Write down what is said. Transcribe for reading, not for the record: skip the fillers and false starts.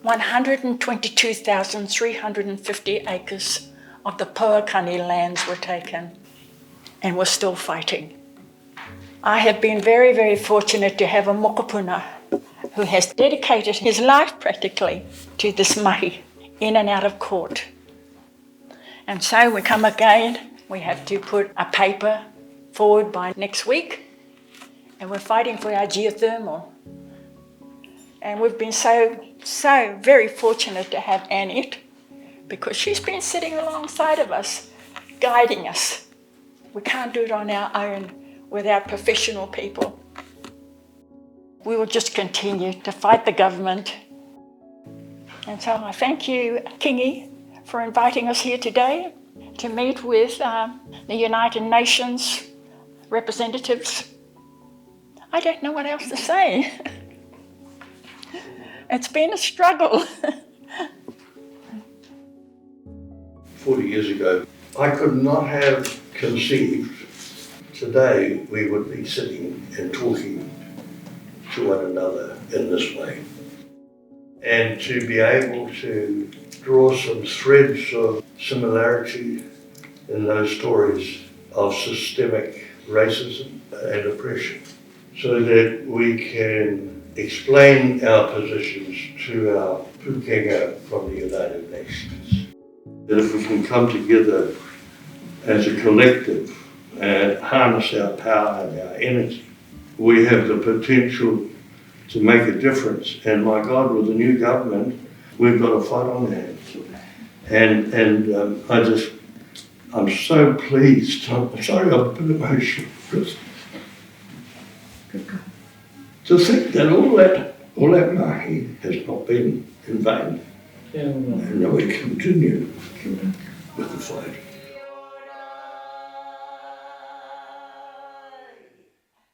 122,350 acres of the Pouakani lands were taken, and we're still fighting. I have been very, very fortunate to have a mokopuna who has dedicated his life practically to this mahi, in and out of court. And so we come again, we have to put a paper forward by next week, and we're fighting for our geothermal. And we've been so very fortunate to have Annette, because she's been sitting alongside of us, guiding us. We can't do it on our own without professional people. We will just continue to fight the government. And so I thank you, Kingi, for inviting us here today to meet with the United Nations representatives. I don't know what else to say. It's been a struggle. 40 years ago, I could not have conceived today we would be sitting and talking to one another in this way. And to be able to draw some threads of similarity in those stories of systemic racism and oppression, so that we can explain our positions to our pūkenga from the United Nations. That if we can come together as a collective and harness our power and our energy, we have the potential to make a difference. And my God, with the new government, we've got a fight on our hands. And I'm so pleased. I'm sorry, I'm a bit emotional. To think that all that mahi has not been in vain. And that we continue with the fight.